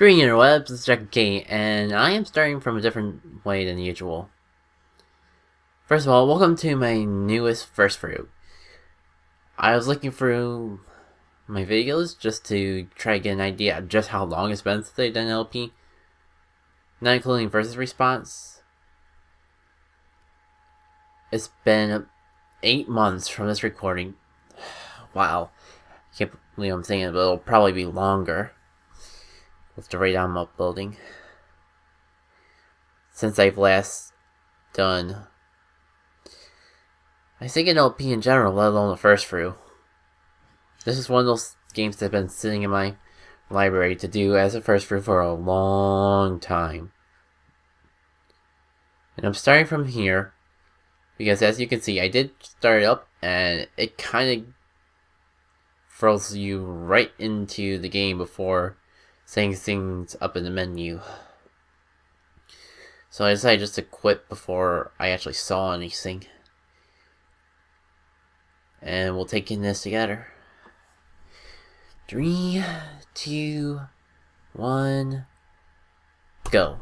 Green interwebs, this is JackitK, and I am starting from a different way than usual. First of all, welcome to my newest first Thru. I was looking through my videos just to try to get an idea of just how long it's been since I've done LP, not including versus response. It's been 8 months from this recording. Wow, I can't believe I'm saying it, but it'll probably be longer with the rate I'm uploading since I've last done, I think, an LP in general, let alone the first Thru. This is one of those games that have been sitting in my library to do as a first Thru for a long time. And I'm starting from here because, as you can see, I did start it up and it kind of throws you right into the game before setting things up in the menu. So I decided just to quit before I actually saw anything. And we'll take in this together. 3, 2, 1, go.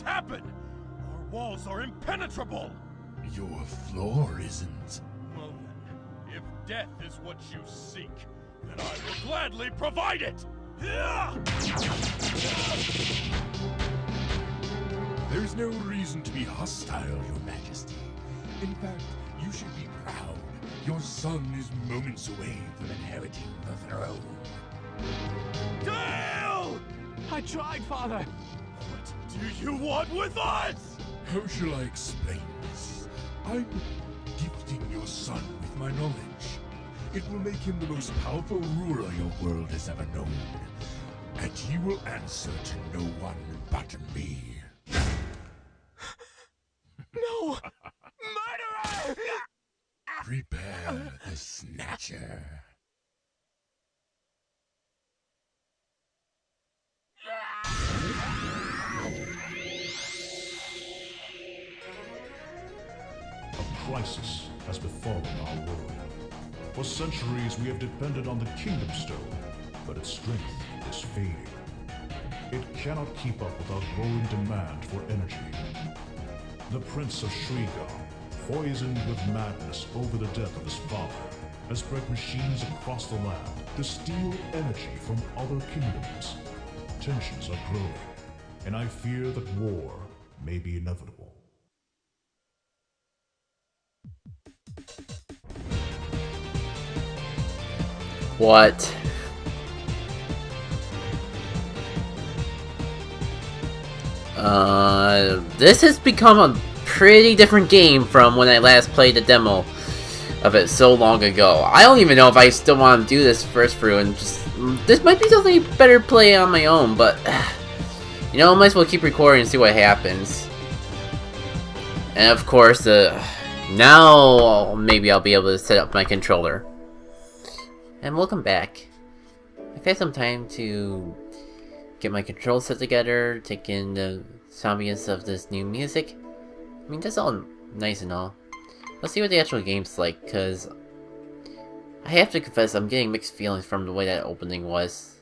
Happen? Our walls are impenetrable! Your floor isn't. Well then, if death is what you seek, then I will gladly provide it! There's no reason to be hostile, Your Majesty. In fact, you should be proud. Your son is moments away from inheriting the throne. Dale! I tried, Father! What do you want with us? How shall I explain this? I'm gifting your son with my knowledge. It will make him the most powerful ruler your world has ever known. And he will answer to no one but me. No! Murderer! Prepare the Snatcher. A crisis has befallen our world. For centuries we have depended on the Kingdom Stone, but its strength is fading. It cannot keep up with our growing demand for energy. The Prince of Shriegar, poisoned with madness over the death of his father, has bred machines across the land to steal energy from other kingdoms. Tensions are growing, and I fear that war may be inevitable. What? This has become a pretty different game from when I last played the demo of it so long ago. I don't even know if I still want to do this first Thru, and just this might be something better play on my own, but you know, I might as well keep recording and see what happens. And of course, now maybe I'll be able to set up my controller. And welcome back. I've had some time to get my controls set together, take in the ambience of this new music. I mean, that's all nice and all. Let's see what the actual game's like, because I have to confess I'm getting mixed feelings from the way that opening was.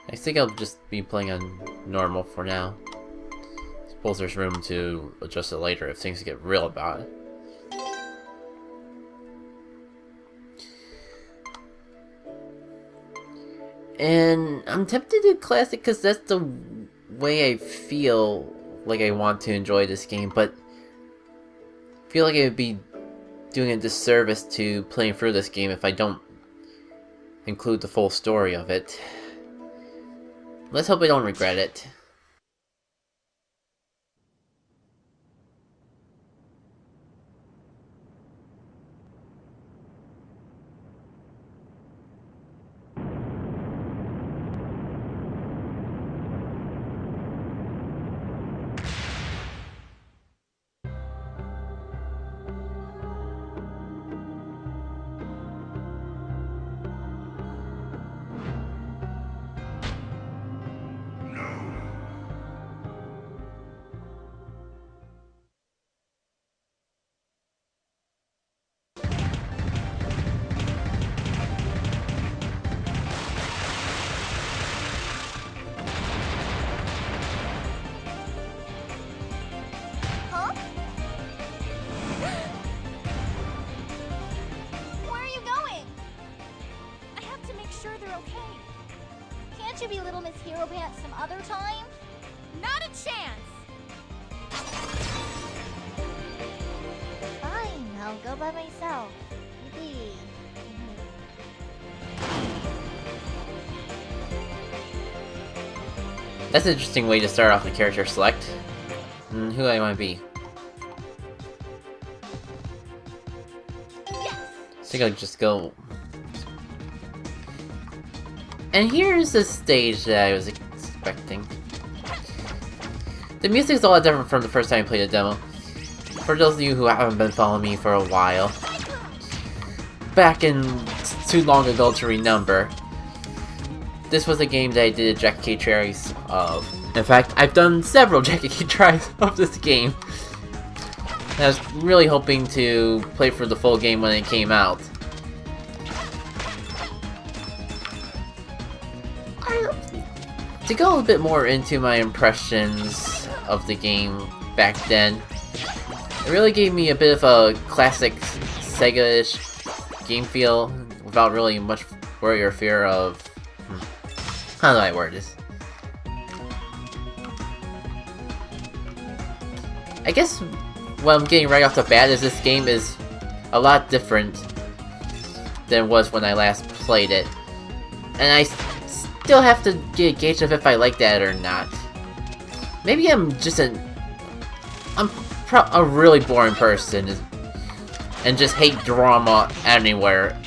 I think I'll just be playing on normal for now. Suppose there's room to adjust it later if things get real about it. And I'm tempted to classic because that's the way I feel like I want to enjoy this game, but I feel like it would be doing a disservice to playing through this game if I don't include the full story of it. Let's hope I don't regret it. Huh? Where are you going? I have to make sure they're okay. Can't you be Little Miss Hero Pants some other time? Not a chance! Fine, I'll go by myself. Yippee. That's an interesting way to start off the character select. Who I want to be. Yes! I think I'll just go. And here's the stage that I was expecting. The music is a lot different from the first time I played the demo. For those of you who haven't been following me for a while, back in too long ago to remember, this was a game that I did a JackitK Tries of. In fact, I've done several JackitK Tries of this game. I was really hoping to play for the full game when it came out. To go a bit more into my impressions of the game back then, it really gave me a bit of a classic Sega-ish game feel without really much worry or fear of... How do I word this? I guess what I'm getting right off the bat is this game is a lot different than it was when I last played it. And I still have to get a gauge of if I like that or not. Maybe I'm just a really boring person and just hate drama anywhere.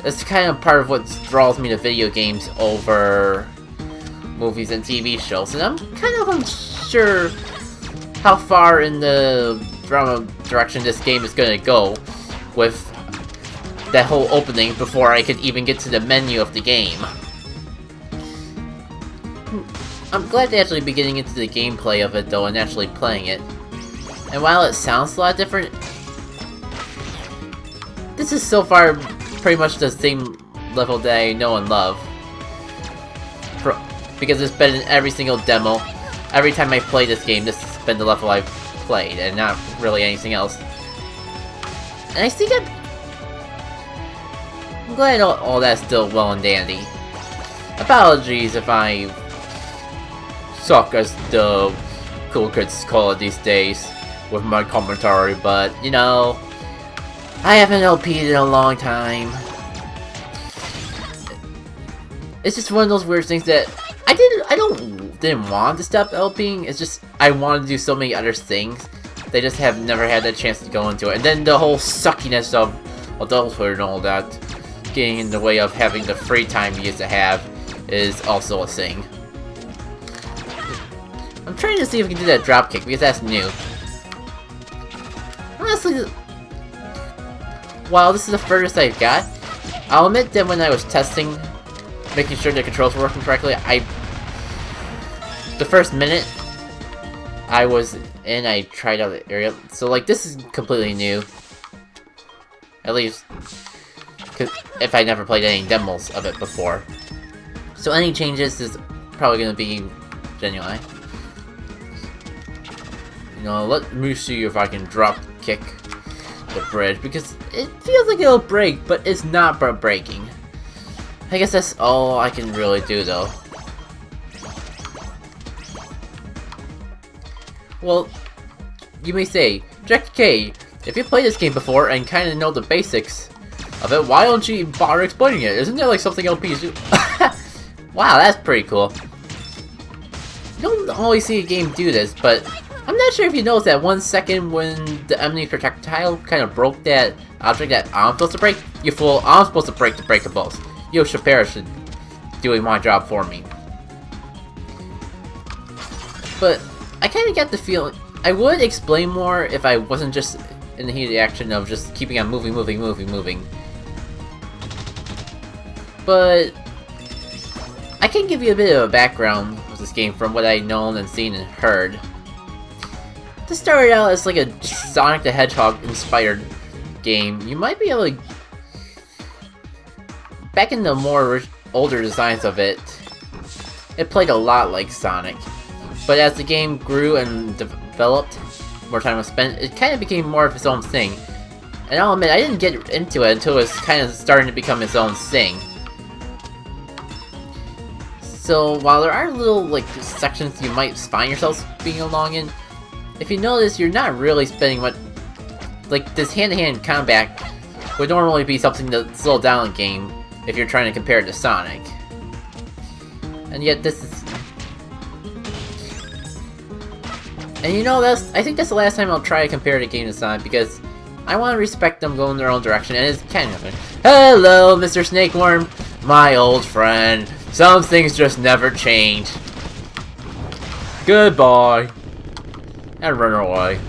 It's kind of part of what draws me to video games over movies and TV shows, and I'm kind of unsure how far in the drama direction this game is gonna go with that whole opening before I could even get to the menu of the game. I'm glad to actually be getting into the gameplay of it though and actually playing it. And while it sounds a lot different, this is so far pretty much the same level that I know and love. Because it's been in every single demo. Every time I play this game, this has been the level I've played, and not really anything else. And I think I'm glad all that's still well and dandy. Apologies if I suck, as the cool kids call it these days, with my commentary, but, you know, I haven't LP'd in a long time. It's just one of those weird things that I didn't want to stop LPing. It's just I wanted to do so many other things. They just have never had that chance to go into it. And then the whole suckiness of adulthood and all that getting in the way of having the free time you used to have is also a thing. I'm trying to see if we can do that dropkick because that's new. Honestly, while this is the furthest I've got, I'll admit that when I was testing, making sure the controls were working correctly, the first minute I was in, I tried out the area. So like, this is completely new. At least, if I never played any demos of it before. So any changes is probably going to be genuine. You know, let me see if I can drop kick the bridge, because it feels like it'll break, but it's not breaking. I guess that's all I can really do though. Well, you may say, JackitK, If you played this game before and kind of know the basics of it, why don't you bother explaining it? Isn't there like something LPs do? Wow, that's pretty cool. You don't always see a game do this, but I'm not sure if you noticed that 1 second when the enemy projectile kind of broke that object that I'm supposed to break. You fool, I'm supposed to break the breakables. Yo Shapira should doing my job for me. But I kind of get the feeling I would explain more if I wasn't just in the heat of the action of just keeping on moving. But I can give you a bit of a background of this game from what I've known and seen and heard. This started out as like a Sonic the Hedgehog inspired game. You might be able to... Back in the more older designs of it, it played a lot like Sonic. But as the game grew and developed, more time was spent, it kind of became more of its own thing. And I'll admit, I didn't get into it until it was kind of starting to become its own thing. So while there are little like sections you might find yourself being along in, if you notice, you're not really spending much. Like this hand-to-hand combat would normally be something to slow down the game if you're trying to compare it to Sonic. And yet this is... And you know, I think that's the last time I'll try to compare the game to Sonic, because I want to respect them going their own direction, and it's kind of... Hello, Mr. Snakeworm, my old friend. Some things just never change. Goodbye. And run away.